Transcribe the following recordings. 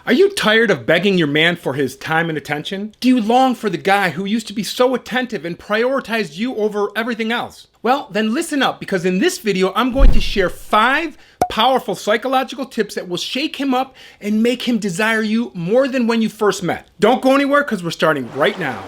Are you tired of begging your man for his time and attention? Do you long for the guy who used to be so attentive and prioritized you over everything else? Well, then listen up, because in this video, I'm going to share 5 powerful psychological tips that will shake him up and make him desire you more than when you first met. Don't go anywhere, because we're starting right now.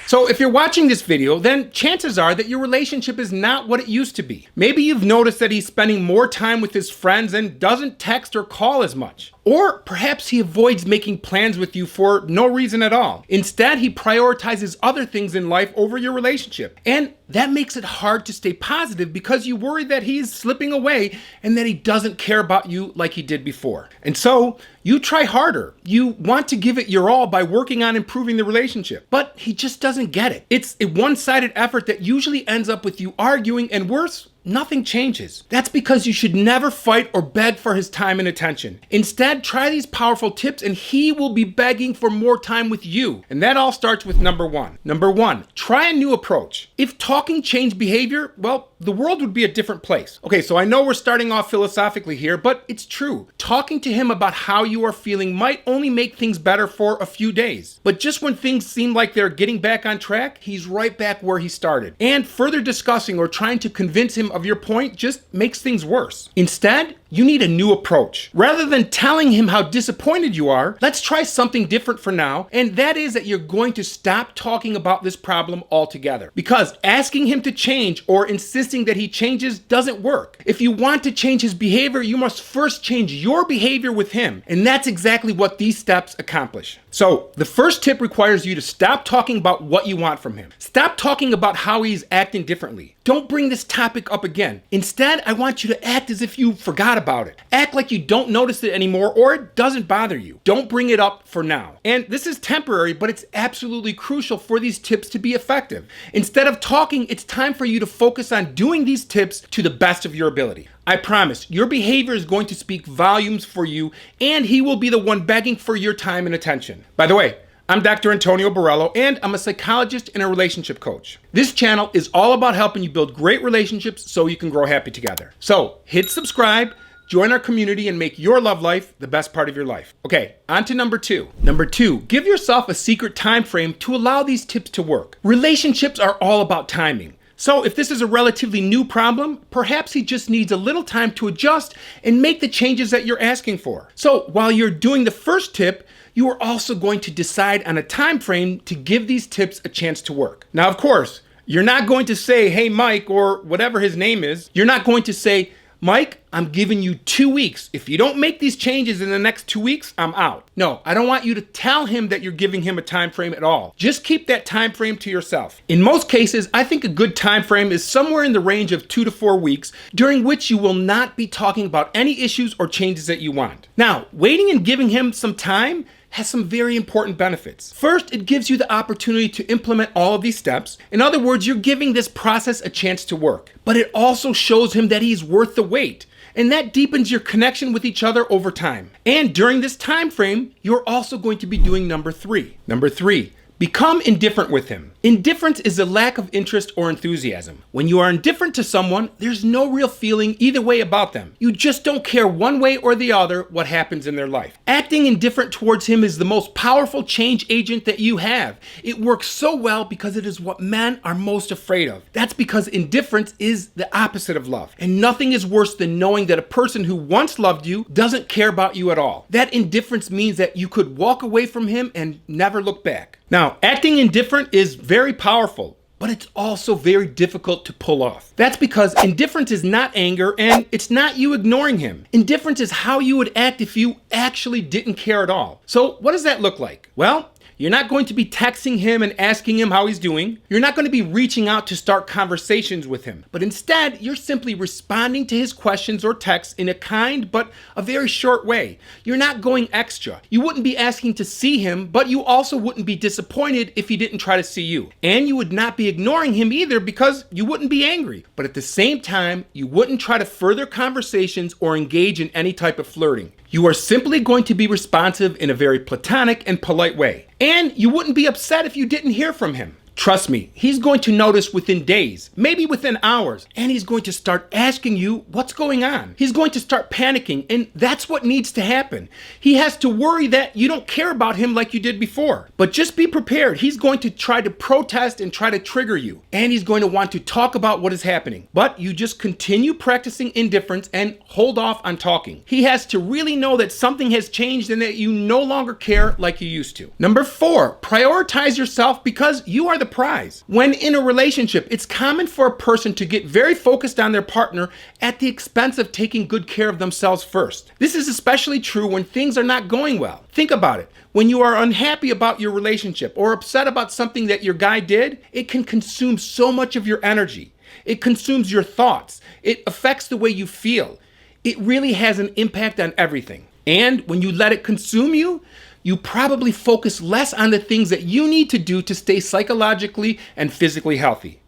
So if you're watching this video, then chances are that your relationship is not what it used to be. Maybe you've noticed that he's spending more time with his friends and doesn't text or call as much. Or perhaps he avoids making plans with you for no reason at all. Instead, he prioritizes other things in life over your relationship. And that makes it hard to stay positive because you worry that he's slipping away and that he doesn't care about you like he did before. And so you try harder. You want to give it your all by working on improving the relationship. But he just doesn't get it. It's a one-sided effort that usually ends up with you arguing, and worse, nothing changes. That's because you should never fight or beg for his time and attention. Instead, try these powerful tips and he will be begging for more time with you. And that all starts with number 1. Number 1, try a new approach. If talking changed behavior, well, the world would be a different place. Okay, so I know we're starting off philosophically here, but it's true. Talking to him about how you are feeling might only make things better for a few days. But just when things seem like they're getting back on track, he's right back where he started. And further discussing or trying to convince him of your point just makes things worse. Instead, you need a new approach. Rather than telling him how disappointed you are, let's try something different for now, and that is that you're going to stop talking about this problem altogether. Because asking him to change or insisting that he changes doesn't work. If you want to change his behavior, you must first change your behavior with him, and that's exactly what these steps accomplish. So, the first tip requires you to stop talking about what you want from him. Stop talking about how he's acting differently. Don't bring this topic up again. Instead, I want you to act as if you forgot about it. Act like you don't notice it anymore or it doesn't bother you. Don't bring it up for now. And this is temporary, but it's absolutely crucial for these tips to be effective. Instead of talking, it's time for you to focus on doing these tips to the best of your ability. I promise, your behavior is going to speak volumes for you, and he will be the one begging for your time and attention. By the way, I'm Dr. Antonio Borrello, and I'm a psychologist and a relationship coach. This channel is all about helping you build great relationships so you can grow happy together. So hit subscribe, join our community, and make your love life the best part of your life. Okay, on to number 2. Number 2, give yourself a secret time frame to allow these tips to work. Relationships are all about timing. So if this is a relatively new problem, perhaps he just needs a little time to adjust and make the changes that you're asking for. So while you're doing the first tip, you are also going to decide on a time frame to give these tips a chance to work. Now, of course, you're not going to say, hey, Mike, or whatever his name is. You're not going to say, Mike, I'm giving you 2 weeks. If you don't make these changes in the next 2 weeks, I'm out. No, I don't want you to tell him that you're giving him a time frame at all. Just keep that time frame to yourself. In most cases, I think a good time frame is somewhere in the range of 2 to 4 weeks, during which you will not be talking about any issues or changes that you want. Now, waiting and giving him some time has some very important benefits. First, it gives you the opportunity to implement all of these steps. In other words, you're giving this process a chance to work. But it also shows him that he's worth the wait. And that deepens your connection with each other over time. And during this time frame, you're also going to be doing number 3. Number 3, become indifferent with him. Indifference is a lack of interest or enthusiasm. When you are indifferent to someone, there's no real feeling either way about them. You just don't care one way or the other what happens in their life. Acting indifferent towards him is the most powerful change agent that you have. It works so well because it is what men are most afraid of. That's because indifference is the opposite of love. And nothing is worse than knowing that a person who once loved you doesn't care about you at all. That indifference means that you could walk away from him and never look back. Now, acting indifferent is very powerful, but it's also very difficult to pull off. That's because indifference is not anger, and it's not you ignoring him. Indifference is how you would act if you actually didn't care at all. So what does that look like? Well, you're not going to be texting him and asking him how he's doing. You're not going to be reaching out to start conversations with him. But instead, you're simply responding to his questions or texts in a kind but a very short way. You're not going extra. You wouldn't be asking to see him, but you also wouldn't be disappointed if he didn't try to see you. And you would not be ignoring him either because you wouldn't be angry. But at the same time, you wouldn't try to further conversations or engage in any type of flirting. You are simply going to be responsive in a very platonic and polite way. And you wouldn't be upset if you didn't hear from him. Trust me, he's going to notice within days, maybe within hours, and he's going to start asking you what's going on. He's going to start panicking, and that's what needs to happen. He has to worry that you don't care about him like you did before. But just be prepared. He's going to try to protest and try to trigger you, and he's going to want to talk about what is happening. But you just continue practicing indifference and hold off on talking. He has to really know that something has changed and that you no longer care like you used to. Number 4, prioritize yourself because you are the prize. When in a relationship, it's common for a person to get very focused on their partner at the expense of taking good care of themselves first. This is especially true when things are not going well. Think about it. When you are unhappy about your relationship or upset about something that your guy did, it can consume so much of your energy. It consumes your thoughts. It affects the way you feel. It really has an impact on everything. And when you let it consume you, you probably focus less on the things that you need to do to stay psychologically and physically healthy.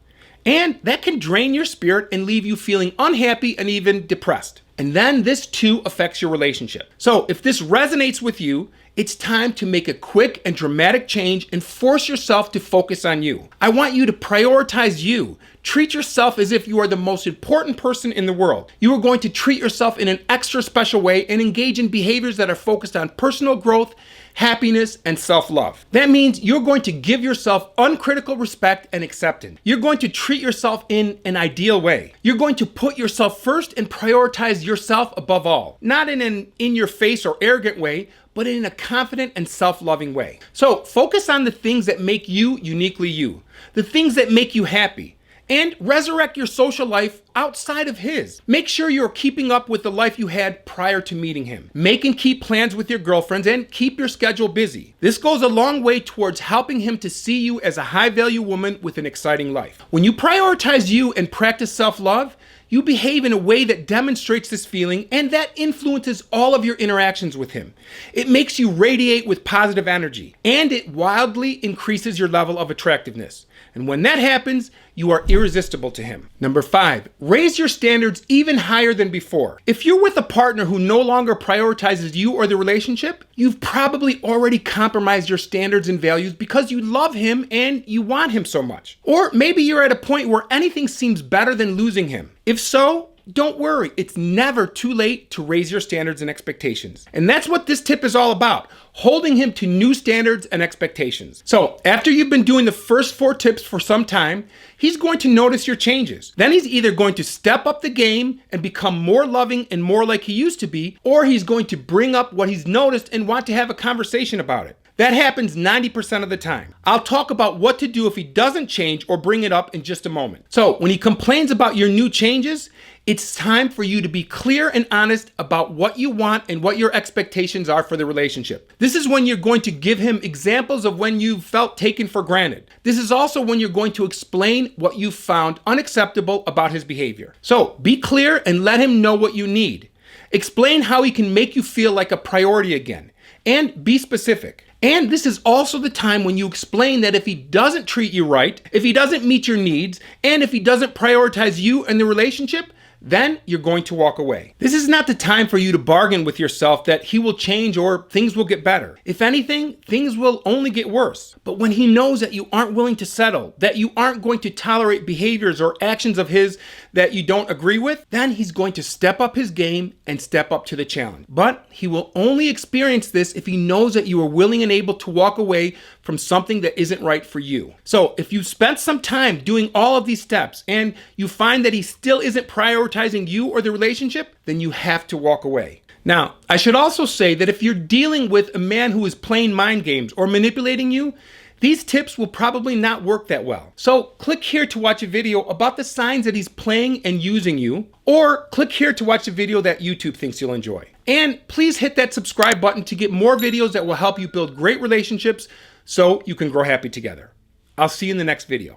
And that can drain your spirit and leave you feeling unhappy and even depressed. And then this too affects your relationship. So if this resonates with you, it's time to make a quick and dramatic change and force yourself to focus on you. I want you to prioritize you. Treat yourself as if you are the most important person in the world. You are going to treat yourself in an extra special way and engage in behaviors that are focused on personal growth, happiness, and self-love. That means you're going to give yourself uncritical respect and acceptance. You're going to treat yourself in an ideal way. You're going to put yourself first and prioritize yourself above all. Not in an in-your-face or arrogant way, but in a confident and self-loving way. So focus on the things that make you uniquely you, the things that make you happy, and resurrect your social life outside of his. Make sure you're keeping up with the life you had prior to meeting him. Make and keep plans with your girlfriends and keep your schedule busy. This goes a long way towards helping him to see you as a high-value woman with an exciting life. When you prioritize you and practice self-love, you behave in a way that demonstrates this feeling and that influences all of your interactions with him. It makes you radiate with positive energy, and it wildly increases your level of attractiveness. And when that happens, you are irresistible to him. Number 5, raise your standards even higher than before. If you're with a partner who no longer prioritizes you or the relationship, you've probably already compromised your standards and values because you love him and you want him so much. Or maybe you're at a point where anything seems better than losing him. If so, don't worry, it's never too late to raise your standards and expectations. And that's what this tip is all about, holding him to new standards and expectations. So after you've been doing the first 4 tips for some time, he's going to notice your changes. Then he's either going to step up the game and become more loving and more like he used to be, or he's going to bring up what he's noticed and want to have a conversation about it. That happens 90% of the time. I'll talk about what to do if he doesn't change or bring it up in just a moment. So when he complains about your new changes, it's time for you to be clear and honest about what you want and what your expectations are for the relationship. This is when you're going to give him examples of when you've felt taken for granted. This is also when you're going to explain what you found unacceptable about his behavior. So be clear and let him know what you need. Explain how he can make you feel like a priority again. And be specific. And this is also the time when you explain that if he doesn't treat you right, if he doesn't meet your needs, and if he doesn't prioritize you and the relationship, then you're going to walk away. This is not the time for you to bargain with yourself that he will change or things will get better. If anything, things will only get worse. But when he knows that you aren't willing to settle, that you aren't going to tolerate behaviors or actions of his that you don't agree with, then he's going to step up his game and step up to the challenge. But he will only experience this if he knows that you are willing and able to walk away from something that isn't right for you. So if you've spent some time doing all of these steps and you find that he still isn't prioritizing you or the relationship, then you have to walk away. Now, I should also say that if you're dealing with a man who is playing mind games or manipulating you, these tips will probably not work that well. So click here to watch a video about the signs that he's playing and using you, or click here to watch a video that YouTube thinks you'll enjoy. And please hit that subscribe button to get more videos that will help you build great relationships so you can grow happy together. I'll see you in the next video.